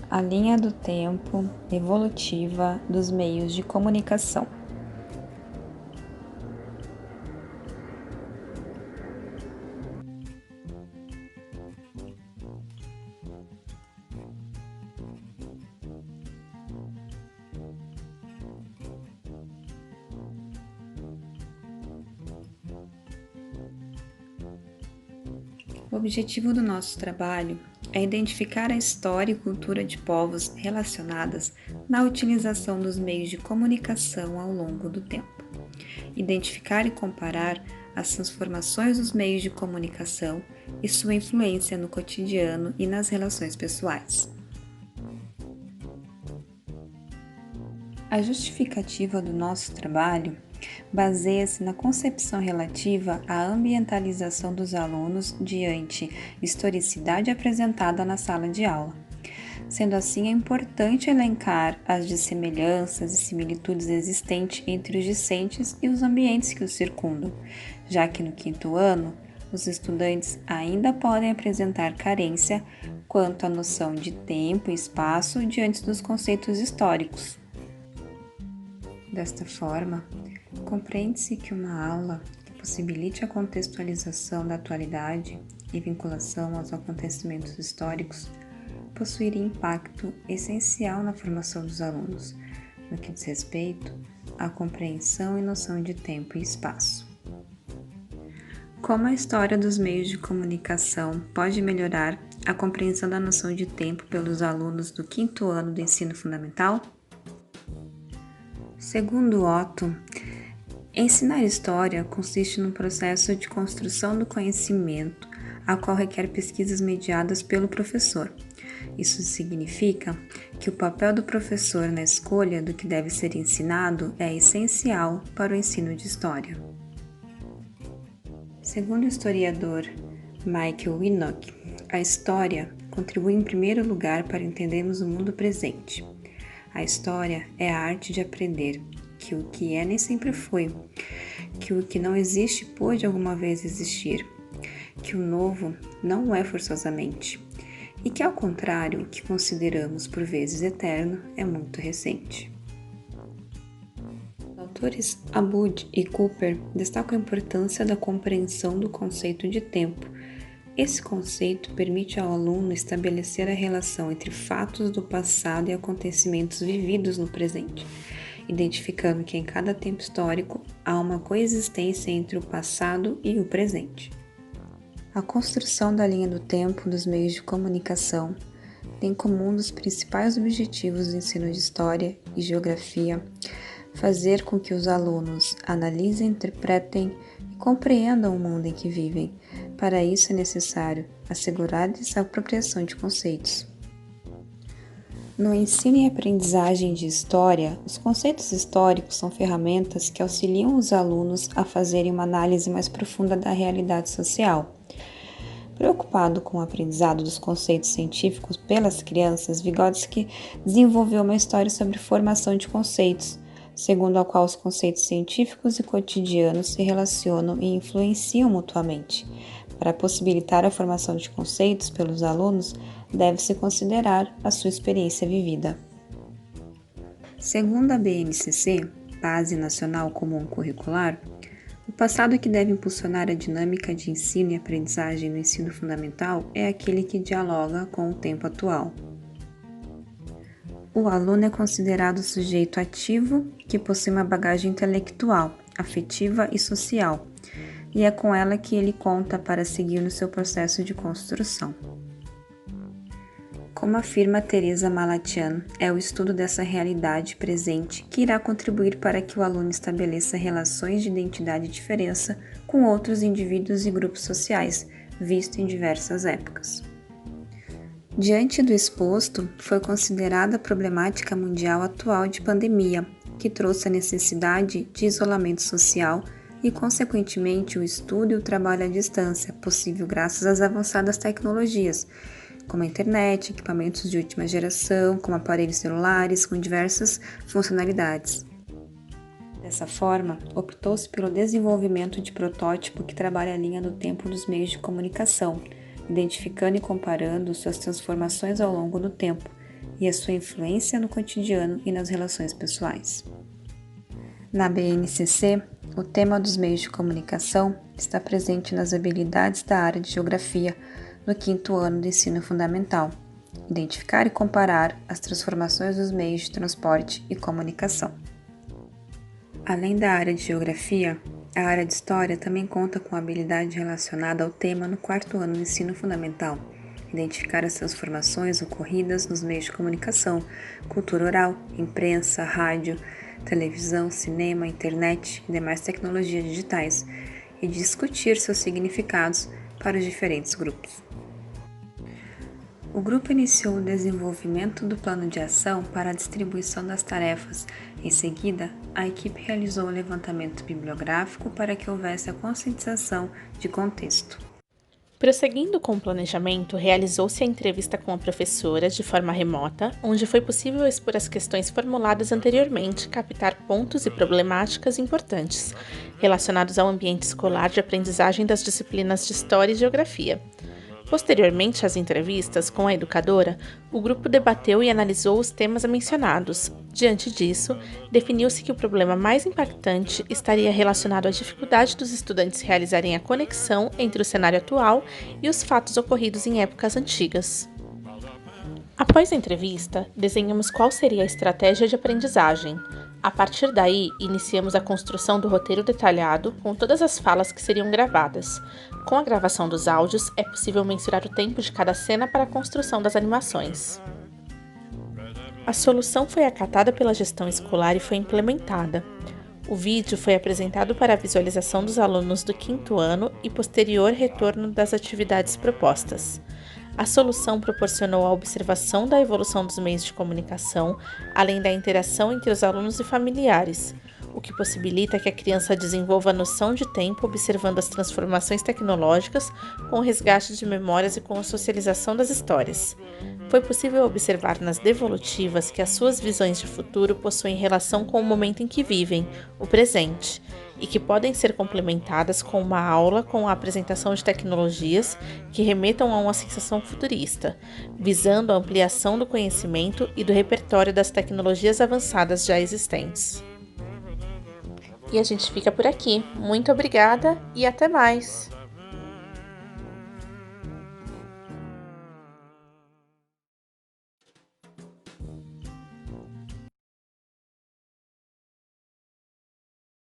A linha do tempo evolutiva dos meios de comunicação. O objetivo do nosso trabalho é identificar a história e cultura de povos relacionadas na utilização dos meios de comunicação ao longo do tempo. Identificar e comparar as transformações dos meios de comunicação e sua influência no cotidiano e nas relações pessoais. A justificativa do nosso trabalho baseia-se na concepção relativa à ambientalização dos alunos diante historicidade apresentada na sala de aula. Sendo assim, é importante elencar as dissemelhanças e similitudes existentes entre os discentes e os ambientes que os circundam, já que no quinto ano, os estudantes ainda podem apresentar carência quanto à noção de tempo e espaço diante dos conceitos históricos. Desta forma, compreende-se que uma aula que possibilite a contextualização da atualidade e vinculação aos acontecimentos históricos possuiria impacto essencial na formação dos alunos, no que diz respeito à compreensão e noção de tempo e espaço. Como a história dos meios de comunicação pode melhorar a compreensão da noção de tempo pelos alunos do quinto ano do ensino fundamental? Segundo Otto, ensinar história consiste num processo de construção do conhecimento, a qual requer pesquisas mediadas pelo professor. Isso significa que o papel do professor na escolha do que deve ser ensinado é essencial para o ensino de história. Segundo o historiador Michael Winocq, a história contribui em primeiro lugar para entendermos o mundo presente. A história é a arte de aprender que o que é nem sempre foi, que o que não existe pôde alguma vez existir, que o novo não é forçosamente, e que, ao contrário, o que consideramos por vezes eterno é muito recente. Os autores Abud e Cooper destacam a importância da compreensão do conceito de tempo. Esse conceito permite ao aluno estabelecer a relação entre fatos do passado e acontecimentos vividos no presente, identificando que em cada tempo histórico há uma coexistência entre o passado e o presente. A construção da linha do tempo dos meios de comunicação tem como um dos principais objetivos do ensino de História e Geografia fazer com que os alunos analisem, interpretem e compreendam o mundo em que vivem. Para isso é necessário assegurar-lhes a apropriação de conceitos. No ensino e aprendizagem de história, os conceitos históricos são ferramentas que auxiliam os alunos a fazerem uma análise mais profunda da realidade social. Preocupado com o aprendizado dos conceitos científicos pelas crianças, Vygotsky desenvolveu uma história sobre formação de conceitos, segundo a qual os conceitos científicos e cotidianos se relacionam e influenciam mutuamente. Para possibilitar a formação de conceitos pelos alunos, deve-se considerar a sua experiência vivida. Segundo a BNCC, Base Nacional Comum Curricular, o passado que deve impulsionar a dinâmica de ensino e aprendizagem no ensino fundamental é aquele que dialoga com o tempo atual. O aluno é considerado sujeito ativo que possui uma bagagem intelectual, afetiva e social, e é com ela que ele conta para seguir no seu processo de construção. Como afirma Teresa Malatian, é o estudo dessa realidade presente que irá contribuir para que o aluno estabeleça relações de identidade e diferença com outros indivíduos e grupos sociais, visto em diversas épocas. Diante do exposto, foi considerada a problemática mundial atual de pandemia, que trouxe a necessidade de isolamento social e, consequentemente, o estudo e o trabalho à distância, possível graças às avançadas tecnologias, como a internet, equipamentos de última geração, como aparelhos celulares com diversas funcionalidades. Dessa forma, optou-se pelo desenvolvimento de protótipo que trabalha a linha do tempo dos meios de comunicação, identificando e comparando suas transformações ao longo do tempo, e a sua influência no cotidiano e nas relações pessoais. Na BNCC, o tema dos meios de comunicação está presente nas habilidades da área de Geografia no 5º ano do ensino fundamental, identificar e comparar as transformações dos meios de transporte e comunicação. Além da área de Geografia, a área de História também conta com habilidade relacionada ao tema no 4º ano do ensino fundamental, identificar as transformações ocorridas nos meios de comunicação, cultura oral, imprensa, rádio, televisão, cinema, internet e demais tecnologias digitais, e discutir seus significados para os diferentes grupos. O grupo iniciou o desenvolvimento do plano de ação para a distribuição das tarefas. Em seguida, a equipe realizou o levantamento bibliográfico para que houvesse a conscientização de contexto. Prosseguindo com o planejamento, realizou-se a entrevista com a professora de forma remota, onde foi possível expor as questões formuladas anteriormente, captar pontos e problemáticas importantes relacionados ao ambiente escolar de aprendizagem das disciplinas de História e Geografia. Posteriormente às entrevistas com a educadora, o grupo debateu e analisou os temas mencionados. Diante disso, definiu-se que o problema mais impactante estaria relacionado à dificuldade dos estudantes realizarem a conexão entre o cenário atual e os fatos ocorridos em épocas antigas. Após a entrevista, desenhamos qual seria a estratégia de aprendizagem. A partir daí, iniciamos a construção do roteiro detalhado com todas as falas que seriam gravadas. Com a gravação dos áudios, é possível mensurar o tempo de cada cena para a construção das animações. A solução foi acatada pela gestão escolar e foi implementada. O vídeo foi apresentado para a visualização dos alunos do 5º ano e posterior retorno das atividades propostas. A solução proporcionou a observação da evolução dos meios de comunicação, além da interação entre os alunos e familiares, o que possibilita que a criança desenvolva a noção de tempo observando as transformações tecnológicas, com o resgate de memórias e com a socialização das histórias. Foi possível observar nas devolutivas que as suas visões de futuro possuem relação com o momento em que vivem, o presente, e que podem ser complementadas com uma aula com a apresentação de tecnologias que remetam a uma sensação futurista, visando a ampliação do conhecimento e do repertório das tecnologias avançadas já existentes. E a gente fica por aqui. Muito obrigada e até mais!